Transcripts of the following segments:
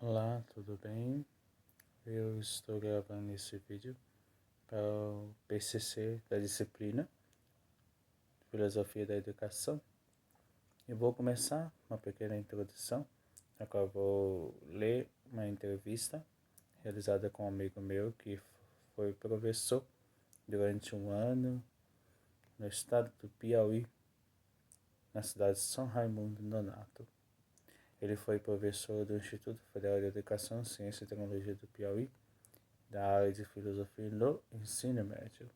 Olá, tudo bem? Eu estou gravando esse vídeo para o PCC da disciplina Filosofia da Educação. E vou começar uma pequena introdução, na qual vou ler uma entrevista realizada com um amigo meu que foi professor durante um ano no estado do Piauí, na cidade de São Raimundo Nonato. Ele foi professor do Instituto Federal de Educação, Ciência e Tecnologia do Piauí, da área de filosofia no ensino médio.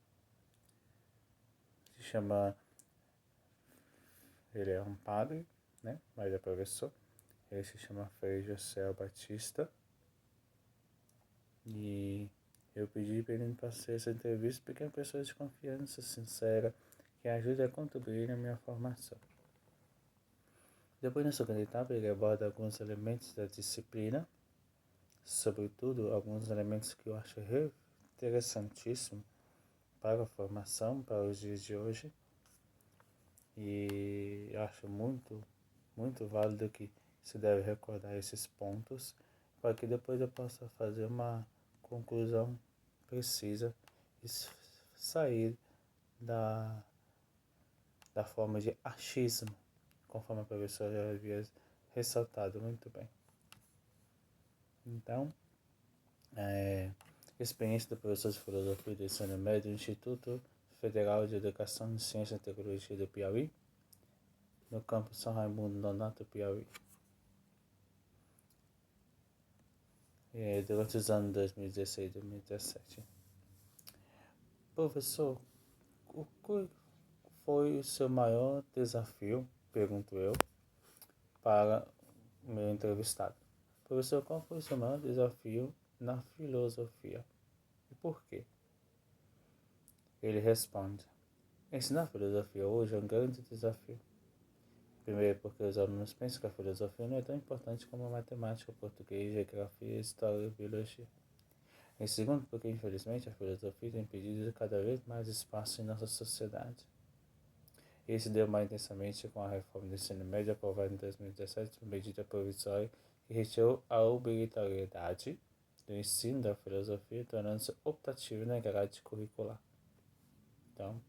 Ele é um padre, né? Mas é professor. Ele se chama Frei José Batista. E eu pedi para ele me passar essa entrevista porque é uma pessoa de confiança, sincera, que ajuda a contribuir na minha formação. Depois, na segunda etapa, ele aborda alguns elementos da disciplina, sobretudo alguns elementos que eu acho interessantíssimo para a formação, para os dias de hoje. E acho muito válido que se deve recordar esses pontos para que depois eu possa fazer uma conclusão precisa e sair da forma de achismo, conforme a professora já havia ressaltado muito bem. Então, experiência do professor de filosofia do ensino médio do Instituto Federal de Educação em Ciência e Tecnologia do Piauí, no campus São Raimundo Nonato, Piauí. Durante os anos 2016 e 2017. Professor, o que foi o seu maior desafio, pergunto eu, para o meu entrevistado? Professor, qual foi o seu maior desafio na filosofia? E por quê? Ele responde: ensinar filosofia hoje é um grande desafio. Primeiro, porque os alunos pensam que a filosofia não é tão importante como a matemática, português, geografia, história e biologia. Em segundo, porque infelizmente a filosofia tem pedido cada vez mais espaço em nossa sociedade. Isso deu mais intensamente com a reforma do ensino médio aprovada em 2017, uma medida provisória que retirou a obrigatoriedade do ensino da filosofia, tornando-se optativo na grade curricular. Então,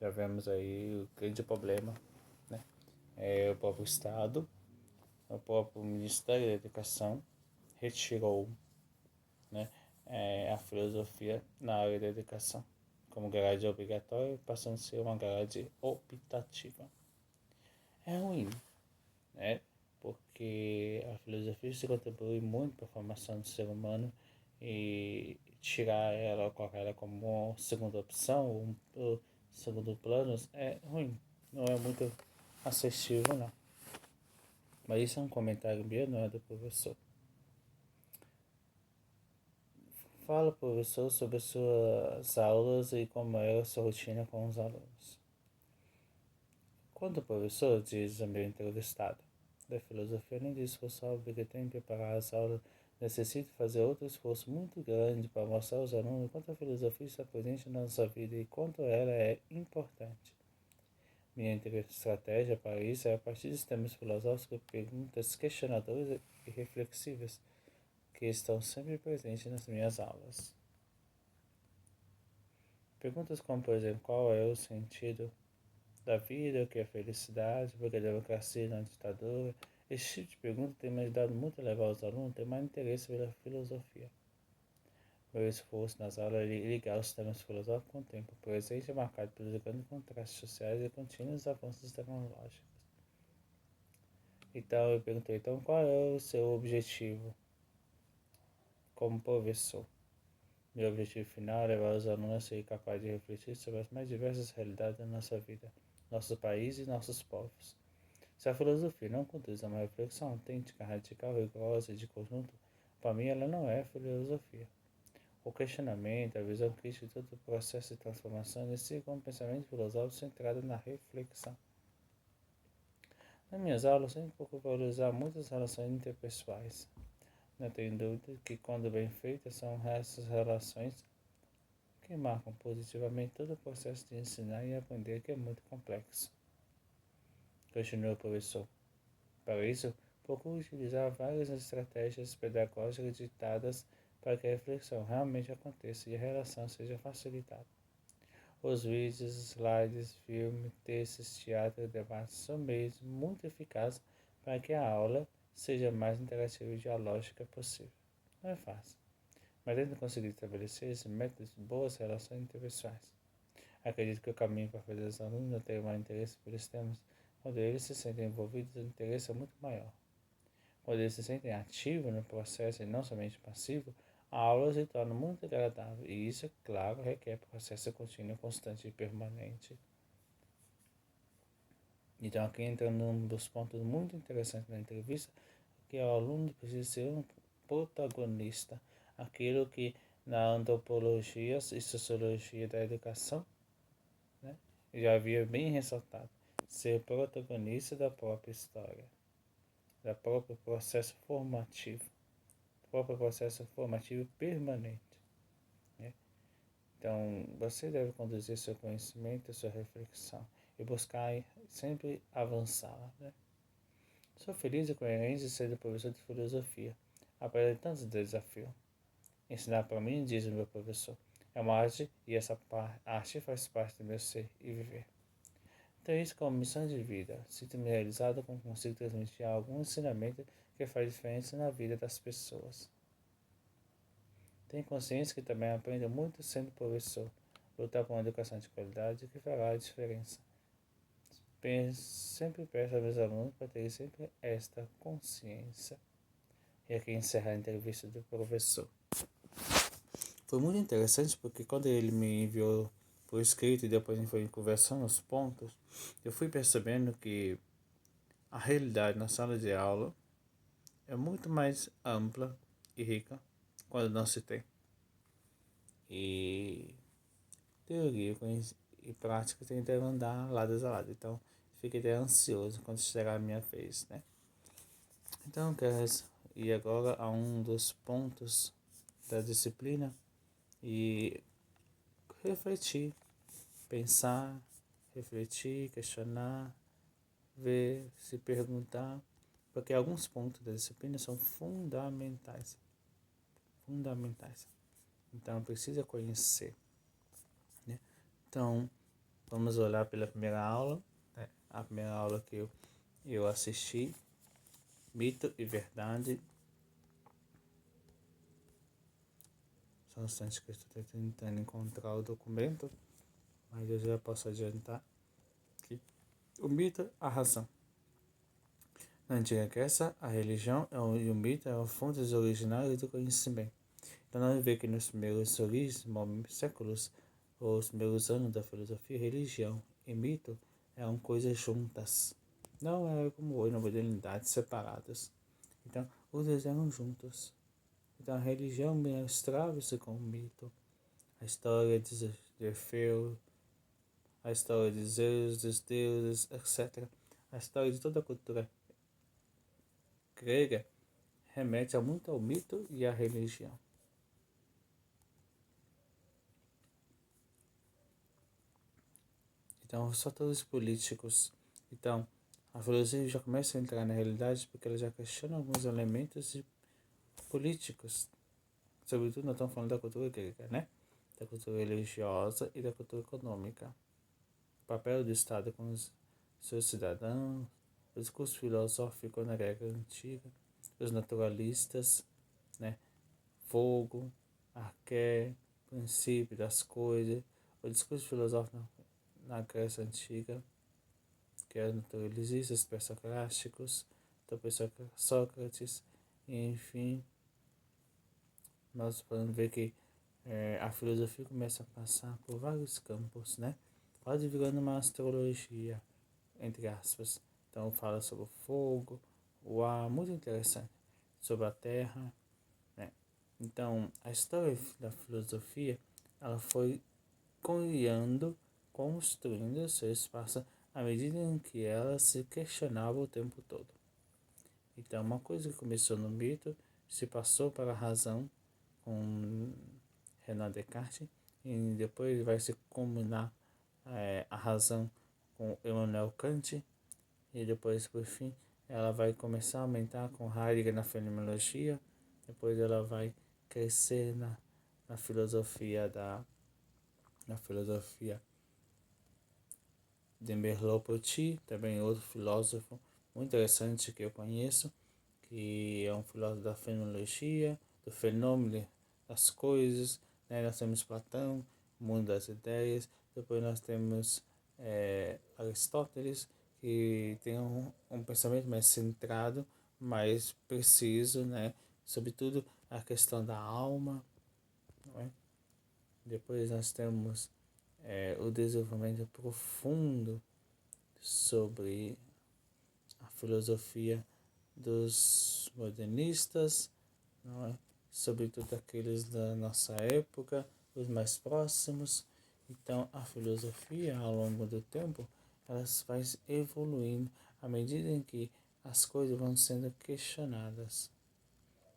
já vemos aí o grande problema, né? O próprio Estado, o próprio Ministério da Educação retirou, né, a filosofia na área da educação como grade obrigatória, passando a ser uma grade optativa. É ruim, né? Porque a filosofia se contribui muito para a formação do ser humano e tirar ela, colocar ela como uma segunda opção, ou segundo plano, é ruim. Não é muito acessível, não. Mas isso é um comentário meu, não é do professor. Fala, professor, sobre as suas aulas e como é a sua rotina com os alunos. Quando o professor diz ao meu entrevistado da filosofia, além do esforço óbvio que tem em preparar as aulas, necessita fazer outro esforço muito grande para mostrar aos alunos quanto a filosofia está presente na nossa vida e quanto ela é importante. Minha estratégia para isso é a partir de temas filosóficos, perguntas questionadoras e reflexivas, que estão sempre presentes nas minhas aulas. Perguntas como, por exemplo, qual é o sentido da vida, o que é felicidade, porque a democracia não é ditadura. Esse tipo de pergunta tem me ajudado muito a levar os alunos a ter mais interesse pela filosofia. Meu esforço nas aulas é ligar os temas filosóficos com o tempo presente, marcado pelos grandes contrastes sociais e contínuos avanços tecnológicos. Então eu perguntei, qual é o seu objetivo como professor? Meu objetivo final é levar os alunos a serem capazes de refletir sobre as mais diversas realidades da nossa vida, nosso país e nossos povos. Se a filosofia não conduz a uma reflexão autêntica, radical, rigorosa e de conjunto, para mim ela não é filosofia. O questionamento, a visão crítica de todo o processo de transformação inicia com um pensamento filosófico centrado na reflexão. Nas minhas aulas, sempre procuro valorizar muitas relações interpessoais. Não tenho dúvida que, quando bem feitas, são essas relações que marcam positivamente todo o processo de ensinar e aprender, que é muito complexo. Continuou o professor. Para isso, procure utilizar várias estratégias pedagógicas ditadas para que a reflexão realmente aconteça e a relação seja facilitada. Os vídeos, slides, filmes, textos, teatro e debates são meios muito eficazes para que a aula seja mais interativa e dialógica possível. Não é fácil, mas tento conseguir estabelecer esse método de boas relações interpessoais. Acredito que o caminho para fazer os alunos terem mais interesse pelos temas, quando eles se sentem envolvidos, o interesse é muito maior. Quando eles se sentem ativos no processo e não somente passivos, a aula se torna muito agradável e isso, é claro, requer processo contínuo, constante e permanente. Então, aqui entrando num dos pontos muito interessantes da entrevista, que o aluno precisa ser um protagonista, aquilo que na antropologia e sociologia da educação, né, já havia bem ressaltado, ser protagonista da própria história, do próprio processo formativo permanente. Né? Então, você deve conduzir seu conhecimento, sua reflexão e buscar sempre avançar. Né? Sou feliz e coerente de ser professor de filosofia, apesar de tantos desafios. Ensinar para mim, diz o meu professor, é uma arte e essa arte faz parte do meu ser e viver. Tenho isso como missão de vida. Sinto-me realizado quando consigo transmitir algum ensinamento que faz diferença na vida das pessoas. Tenho consciência que também aprendo muito sendo professor. Lutar por uma educação de qualidade que fará a diferença. Sempre peço a meus alunos para ter sempre esta consciência. E aqui encerra a entrevista do professor. Foi muito interessante porque quando ele me enviou por escrito e depois a gente foi conversando os pontos, eu fui percebendo que a realidade na sala de aula é muito mais ampla e rica quando não se tem. E teoria e prática tem que andar lado a lado. Então, fiquei até ansioso quando chegar a minha vez, né? Então, eu quero ir agora a um dos pontos da disciplina e refletir, pensar, refletir, questionar, ver, se perguntar, porque alguns pontos da disciplina são fundamentais. Então, precisa conhecer, né? Então, vamos olhar pela primeira aula, né? A primeira aula que eu assisti, Mito e Verdade. Só um instante que eu estou tentando encontrar o documento, mas eu já posso adiantar que o mito, a razão. Na antiga Grécia, a religião e o mito eram fontes originárias do conhecimento. Então, nós vemos que nos primeiros séculos, os primeiros anos da filosofia, religião e mito eram coisas juntas. Não era como hoje, na modernidade, separadas. Então, os dois eram juntos. Então, a religião misturava-se com o mito. A história de Orfeu, a história de Zeus, dos deuses, etc. A história de toda a cultura grega remete muito ao mito e à religião. Então, os fatores políticos. Então, a filosofia já começa a entrar na realidade porque ela já questiona alguns elementos políticos. Sobretudo, nós estamos falando da cultura grega, né? Da cultura religiosa e da cultura econômica. O papel do Estado com os seus cidadãos, o discurso filosófico na Grécia Antiga, os naturalistas, né? Fogo, arqué, princípio das coisas, o discurso filosófico na Grécia Antiga, que eram naturalistas, pré-socráticos, depois Sócrates, e enfim, nós podemos ver que a filosofia começa a passar por vários campos, né? Quase virando uma astrologia, entre aspas. Então fala sobre o fogo, o ar, muito interessante, sobre a terra, né? Então a história da filosofia, ela foi criando, construindo seu espaço à medida em que ela se questionava o tempo todo. Então uma coisa que começou no mito se passou para a razão com Renan Descartes e depois vai se combinar a razão com Emmanuel Kant e depois por fim ela vai começar a aumentar com Heidegger na fenomenologia, depois ela vai crescer na filosofia na filosofia de Merleau-Ponty, também outro filósofo muito interessante que eu conheço, que é um filósofo da fenomenologia, do fenômeno das coisas, né? Nós temos Platão, mundo das ideias, depois nós temos Aristóteles, que tem um pensamento mais centrado, mais preciso, né? Sobretudo a questão da alma, não é? Depois nós temos o desenvolvimento profundo sobre a filosofia dos modernistas, não é? Sobretudo aqueles da nossa época, os mais próximos. Então, a filosofia, ao longo do tempo, ela vai evoluindo à medida em que as coisas vão sendo questionadas.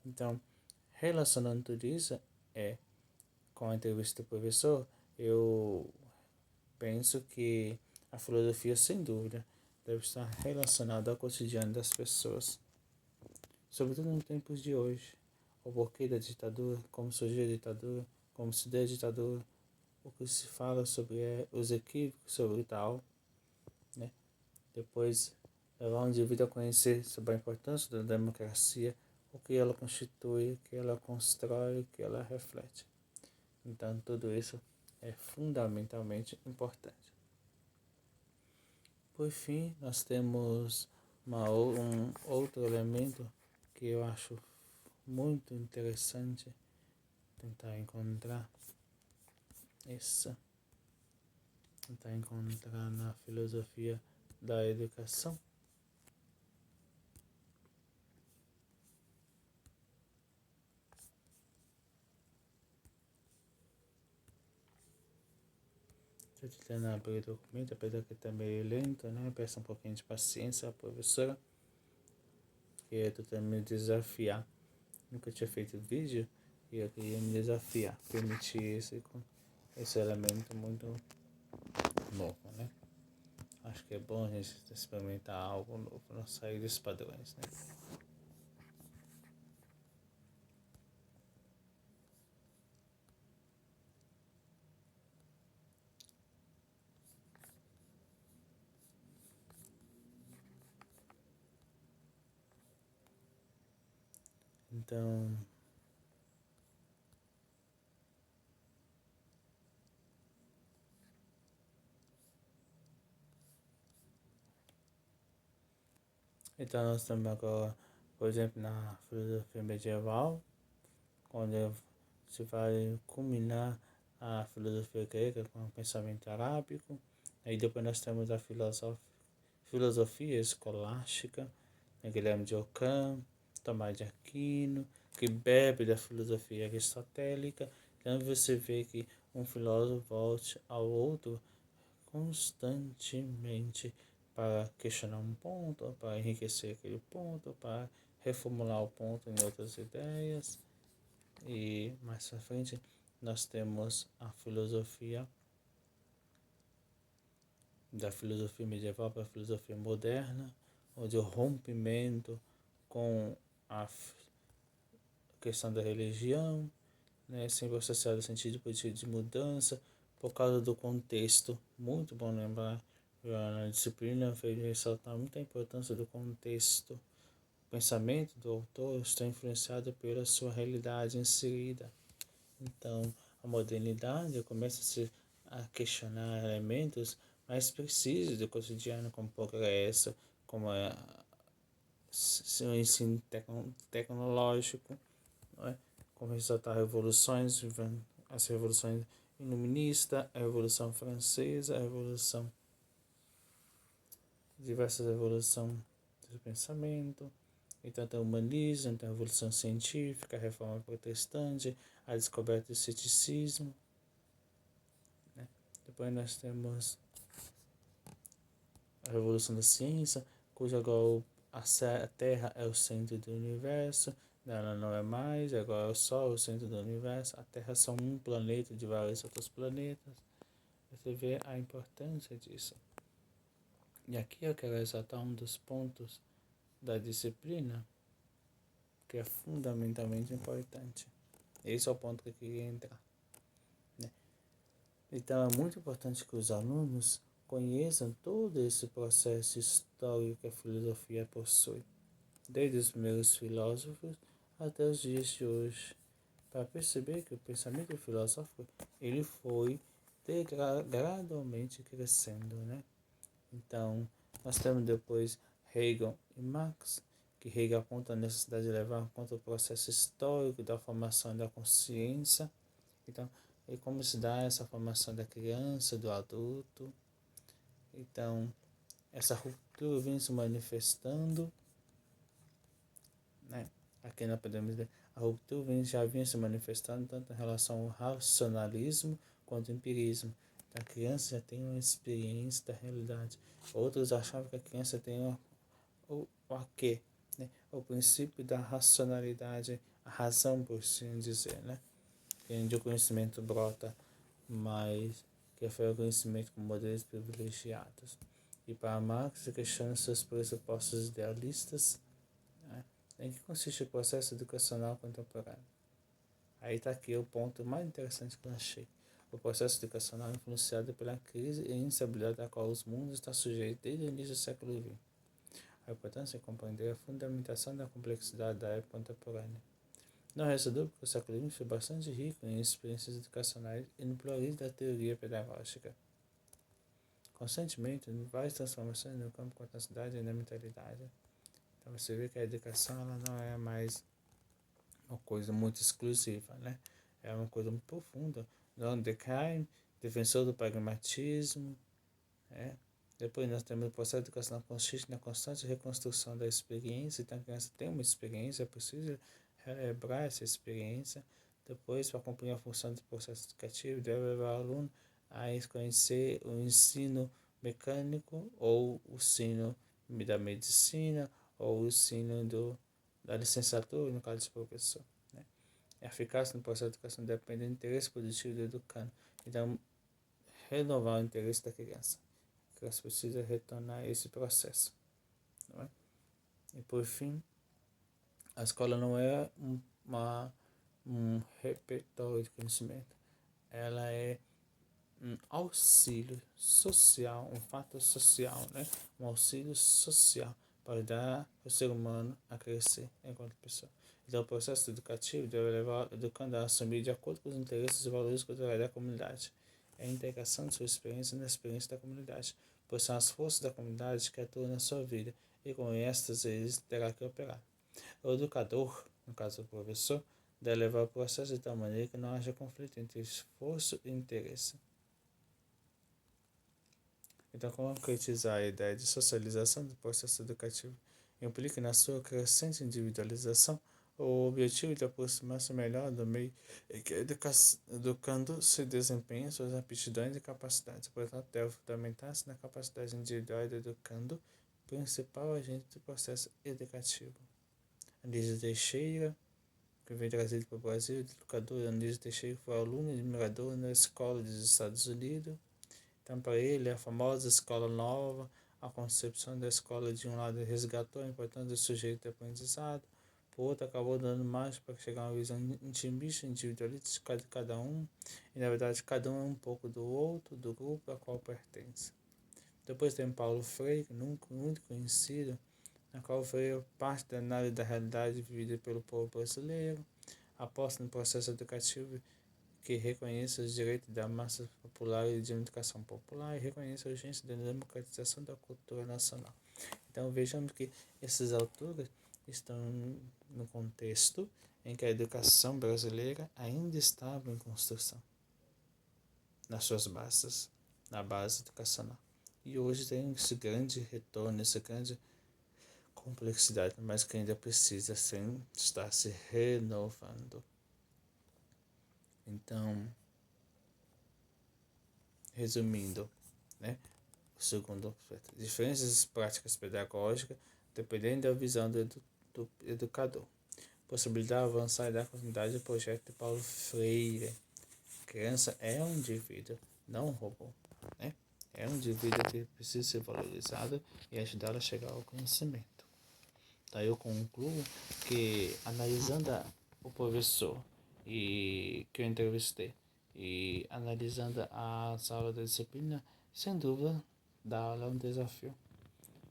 Então, relacionando tudo isso com a entrevista do professor, eu penso que a filosofia, sem dúvida, deve estar relacionada ao cotidiano das pessoas, sobretudo nos tempos de hoje. O porquê da ditadura, como surgiu a ditadura, como se deu a ditadura, o que se fala sobre os equívocos sobre tal, né? Depois levar um indivíduo a conhecer sobre a importância da democracia, o que ela constitui, o que ela constrói, o que ela reflete. Então, tudo isso é fundamentalmente importante. Por fim, nós temos um outro elemento que eu acho muito interessante tentar encontrar na filosofia da educação. Estou tentando abrir o documento, apesar que está meio lento, né? Peço um pouquinho de paciência à professora, que eu estou tentando me desafiar. Nunca tinha feito vídeo e eu queria me desafiar, permitir esse elemento muito novo, né? Acho que é bom a gente experimentar algo novo, não sair dos padrões, né? Então, nós estamos agora, por exemplo, na filosofia medieval, onde se vai culminar a filosofia grega com o pensamento arábico. Aí depois nós temos a filosofia escolástica, né, Guilherme de Ockham, Tomás de Aquino, que bebe da filosofia aristotélica. Então você vê que um filósofo volte ao outro constantemente para questionar um ponto, para enriquecer aquele ponto, para reformular o ponto em outras ideias. E mais à frente nós temos a filosofia da filosofia medieval para a filosofia moderna, onde o rompimento com a questão da religião, né, sempre associado ao sentido político de mudança, por causa do contexto. Muito bom lembrar, na disciplina fez ressaltar muita importância do contexto. O pensamento do autor está influenciado pela sua realidade inserida. Então, a modernidade começa a questionar elementos mais precisos do cotidiano, como o progresso, como o ensino tecnológico, não é? Como ressaltar revoluções, as revoluções iluministas, a Revolução Francesa, a revolução, diversas revoluções do pensamento. Então tem o humanismo, tem a revolução científica, a reforma protestante, a descoberta do ceticismo, né? Depois nós temos a revolução da ciência, cuja agora a Terra é o centro do universo. Ela não é mais, agora é o Sol o centro do universo. A Terra é só um planeta de vários outros planetas. Você vê a importância disso. E aqui eu quero ressaltar um dos pontos da disciplina, que é fundamentalmente importante. Esse é o ponto que eu queria entrar, né? Então é muito importante que os alunos conheçam todo esse processo histórico que a filosofia possui, desde os primeiros filósofos até os dias de hoje, para perceber que o pensamento filosófico ele foi gradualmente crescendo, né? Então, nós temos depois Hegel e Marx, que Hegel aponta a necessidade de levar em conta o processo histórico da formação da consciência. Então, e como se dá essa formação da criança, do adulto. Então, essa ruptura vem se manifestando, né? Aqui nós podemos ver, a ruptura já vinha se manifestando tanto em relação ao racionalismo quanto ao empirismo. Então, a criança já tem uma experiência da realidade. Outros achavam que a criança tem o quê, né? O princípio da racionalidade, a razão, por assim dizer, né? Onde o conhecimento brota, mas que foi o conhecimento com modelos privilegiados. E para Marx, questiona seus pressupostos idealistas, né? Em que consiste o processo educacional contemporâneo. Aí está aqui o ponto mais interessante que eu achei. O processo educacional é influenciado pela crise e instabilidade a qual os mundos estão sujeitos desde o início do século XX. A importância é compreender a fundamentação da complexidade da época contemporânea. Não resta dúvida que o século XX foi bastante rico em experiências educacionais e no pluralismo da teoria pedagógica. Constantemente, várias transformações no campo quanto na cidade e na mentalidade. Então você vê que a educação ela não é mais uma coisa muito exclusiva, né? É uma coisa muito profunda. John Durkheim, defensor do pragmatismo, né? Depois nós temos o processo de educação que consiste na constante reconstrução da experiência. Então a criança tem uma experiência, é preciso relembrar essa experiência. Depois, para cumprir a função do processo educativo, deve levar o aluno a conhecer o ensino mecânico ou o ensino da medicina ou o ensino da licenciatura, no caso do professor, né? A eficácia no processo de educação depende do interesse positivo do educando. Então, renovar o interesse da criança. A criança precisa retornar a esse processo, não é? E por fim, a escola não é um repertório de conhecimento. Ela é um auxílio social, um fator social, né? Um auxílio social para dar ao ser humano a crescer enquanto pessoa. Então, o processo educativo deve levar o educando a assumir de acordo com os interesses e valores culturais da comunidade. É a integração de sua experiência na experiência da comunidade, pois são as forças da comunidade que atuam na sua vida, e com estas eles terá que operar. O educador, no caso do professor, deve levar o processo de tal maneira que não haja conflito entre esforço e interesse. Então, concretizar a ideia de socialização do processo educativo implica na sua crescente individualização o objetivo de aproximar-se melhor do meio em que educando se desempenha suas aptidões e capacidades. Portanto, deve fundamentar-se na capacidade individual do educando, principal agente do processo educativo. Anísio Teixeira, que veio trazido para o Brasil, educador Anísio Teixeira foi aluno e admirador na escola dos Estados Unidos. Então, para ele, a famosa escola nova, a concepção da escola, de um lado, resgatou a importância do sujeito de aprendizado, por outro, acabou dando margem para chegar a uma visão intimista, individualista de cada um, e na verdade, cada um é um pouco do outro, do grupo a qual pertence. Depois tem Paulo Freire, nunca muito conhecido, na qual veio parte da análise da realidade vivida pelo povo brasileiro, aposta no processo educativo que reconheça os direitos da massa popular e de uma educação popular e reconheça a urgência da democratização da cultura nacional. Então vejamos que esses autores estão no contexto em que a educação brasileira ainda estava em construção, nas suas bases, na base educacional. E hoje tem esse grande retorno, essa grande complexidade, mas que ainda precisa estar se renovando. Então, resumindo, né? O segundo, diferenças práticas pedagógicas dependendo da visão do educador. Possibilidade de avançar e dar continuidade ao projeto de Paulo Freire. A criança é um indivíduo, não um robô, né? É um indivíduo que precisa ser valorizado e ajudá-lo a chegar ao conhecimento. Daí eu concluo que, analisando o professor e que eu entrevistei e analisando as aulas da disciplina, sem dúvida, dar aula é um desafio.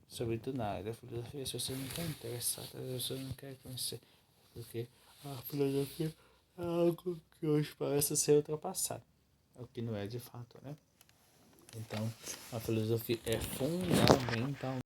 Sobretudo na área da filosofia, se você não está interessado, se você não quer conhecer, porque a filosofia é algo que hoje parece ser ultrapassado, o que não é de fato, né? Então, a filosofia é fundamental